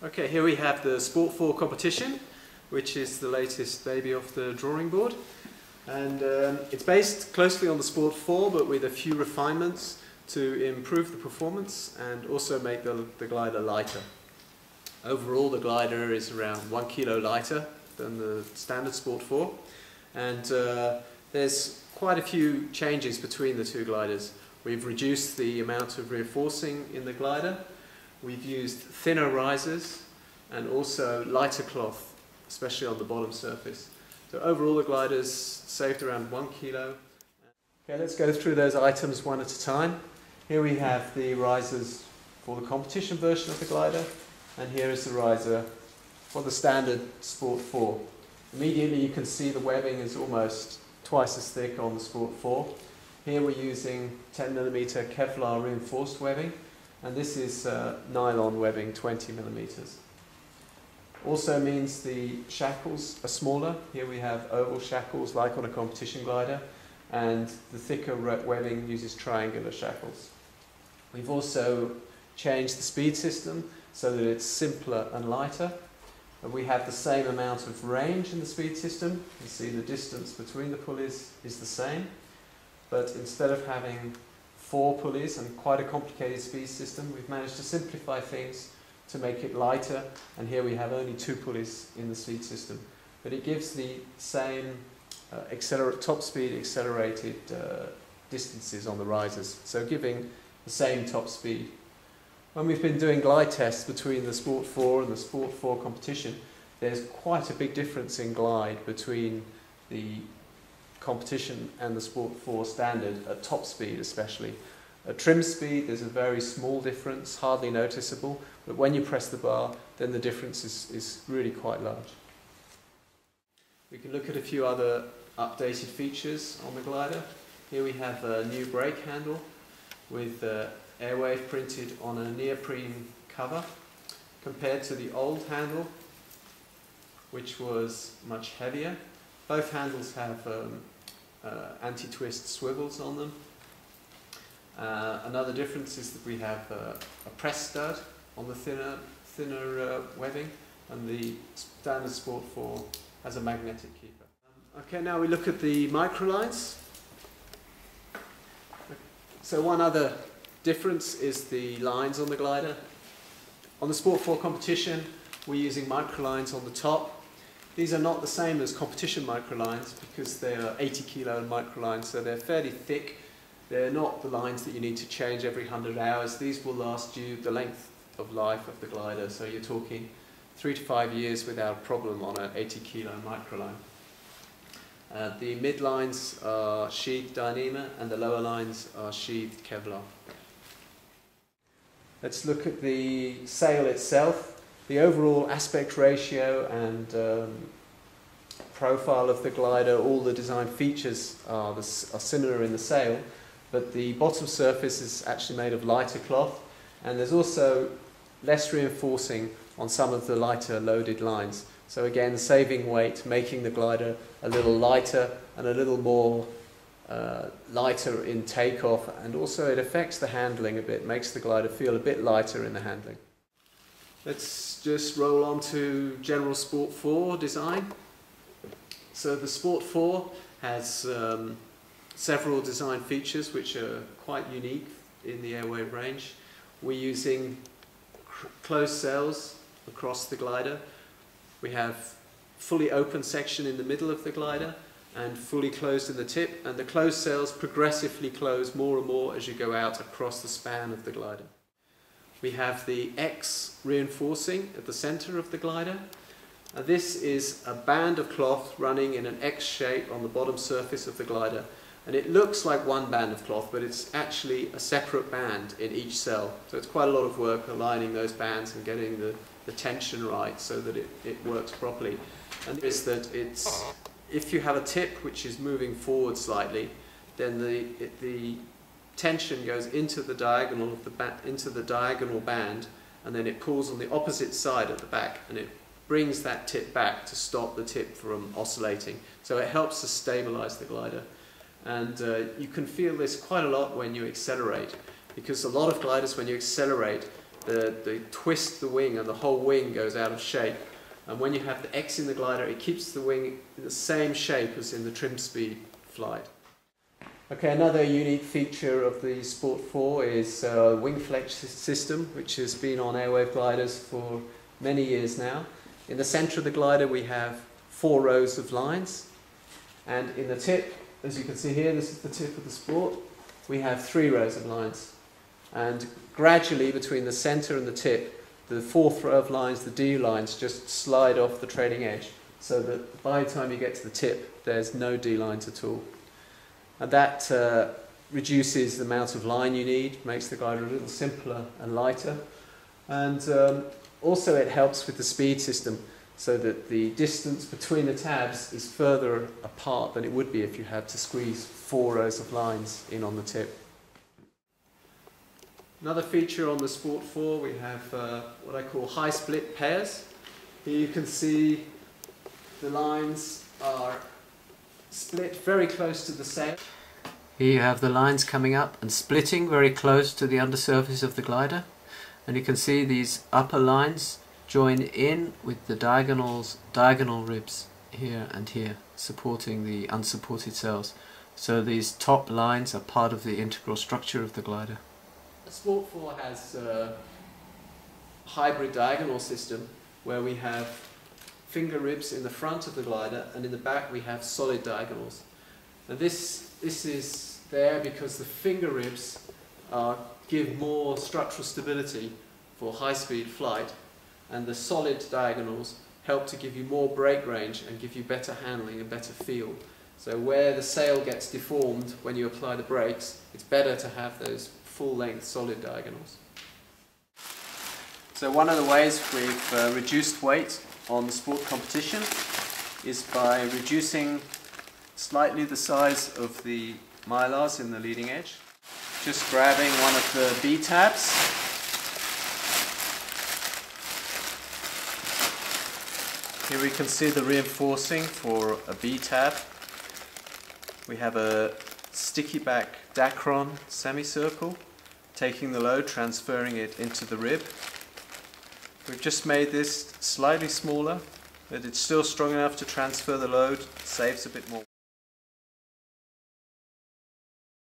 Okay, here we have the Sport 4 competition, which is the latest baby off the drawing board. And it's based closely on the Sport 4, but with a few refinements to improve the performance and also make the glider lighter. Overall, the glider is around 1 kilo lighter than the standard Sport 4. And there's quite a few changes between the two gliders. We've reduced the amount of reinforcing in the glider. We've used thinner risers and also lighter cloth, especially on the bottom surface. So overall the glider's saved around 1 kilo. Okay, let's go through those items one at a time. Here we have the risers for the competition version of the glider, and here is the riser for the standard Sport 4. Immediately you can see the webbing is almost twice as thick on the Sport 4. Here we're using 10mm Kevlar reinforced webbing, and this is nylon webbing 20mm. Also means the shackles are smaller. Here we have oval shackles like on a competition glider, and the thicker webbing uses triangular shackles. We've also changed the speed system so that it's simpler and lighter. We have the same amount of range in the speed system. You see the distance between the pulleys is the same, but instead of having 4 pulleys and quite a complicated speed system, we've managed to simplify things to make it lighter, and here we have only 2 pulleys in the speed system. But it gives the same top speed accelerated distances on the risers, so giving the same top speed. When we've been doing glide tests between the Sport 4 and the Sport 4 competition, there's quite a big difference in glide between the competition and the Sport 4 standard, at top speed especially. At trim speed there's a very small difference, hardly noticeable, but when you press the bar then the difference is really quite large. We can look at a few other updated features on the glider. Here we have a new brake handle with Airwave printed on a neoprene cover compared to the old handle, which was much heavier. Both handles have anti-twist swivels on them. Another difference is that we have a press stud on the thinner webbing, and the standard Sport 4 has a magnetic keeper. Okay, now we look at the microlines. So one other difference is the lines on the glider. On the Sport 4 competition, we're using microlines on the top. These are not the same as competition microlines because they are 80 kilo microlines, so they're fairly thick. They're not the lines that you need to change every 100 hours. These will last you the length of life of the glider, so you're talking 3 to 5 years without problem on an 80 kilo microline. The mid lines are sheathed Dyneema and the lower lines are sheathed Kevlar. Let's look at the sail itself. The overall aspect ratio and profile of the glider, all the design features are similar in the sail, but the bottom surface is actually made of lighter cloth, and there's also less reinforcing on some of the lighter loaded lines. So again, saving weight, making the glider a little lighter and a little more lighter in takeoff, and also it affects the handling a bit, makes the glider feel a bit lighter in the handling. Let's just roll on to general Sport 4 design. So the Sport 4 has several design features which are quite unique in the Airwave range. We're using closed sails across the glider. We have fully open section in the middle of the glider and fully closed in the tip, and the closed sails progressively close more and more as you go out across the span of the glider. We have the X reinforcing at the center of the glider. This is a band of cloth running in an X shape on the bottom surface of the glider, and it looks like one band of cloth, but it's actually a separate band in each cell. So it's quite a lot of work aligning those bands and getting the tension right so that it works properly. And is that if you have a tip which is moving forward slightly, then the tension goes into the diagonal of into the diagonal band, and then it pulls on the opposite side at the back, and it brings that tip back to stop the tip from oscillating. So it helps to stabilize the glider. And you can feel this quite a lot when you accelerate, because a lot of gliders, when you accelerate, they twist the wing and the whole wing goes out of shape. And when you have the X in the glider, it keeps the wing in the same shape as in the trim speed flight. Okay, another unique feature of the Sport 4 is wing flex system, which has been on airwave gliders for many years now. In the center of the glider we have 4 rows of lines, and in the tip, as you can see here, this is the tip of the Sport, we have 3 rows of lines. And gradually between the center and the tip, the 4th row of lines, the D lines, just slide off the trailing edge, so that by the time you get to the tip there's no D lines at all. And that reduces the amount of line you need, makes the glider a little simpler and lighter. And also it helps with the speed system, so that the distance between the tabs is further apart than it would be if you had to squeeze 4 rows of lines in on the tip. Another feature on the Sport 4, we have what I call high split pairs. Here you can see the lines are split very close to the sail. Here you have the lines coming up and splitting very close to the undersurface of the glider, and you can see these upper lines join in with the diagonal ribs here and here, supporting the unsupported sails. So these top lines are part of the integral structure of the glider. The Sport 4 has a hybrid diagonal system where we have finger ribs in the front of the glider, and in the back we have solid diagonals. And this is there because the finger ribs give more structural stability for high-speed flight, and the solid diagonals help to give you more brake range and give you better handling and better feel. So where the sail gets deformed when you apply the brakes, it's better to have those full-length solid diagonals. So one of the ways we've reduced weight on the Sport competition is by reducing slightly the size of the mylars in the leading edge. Just grabbing one of the B tabs, here we can see the reinforcing for a B tab. We have a sticky back Dacron semicircle, taking the load, transferring it into the rib. We've just made this slightly smaller, but it's still strong enough to transfer the load, saves a bit more.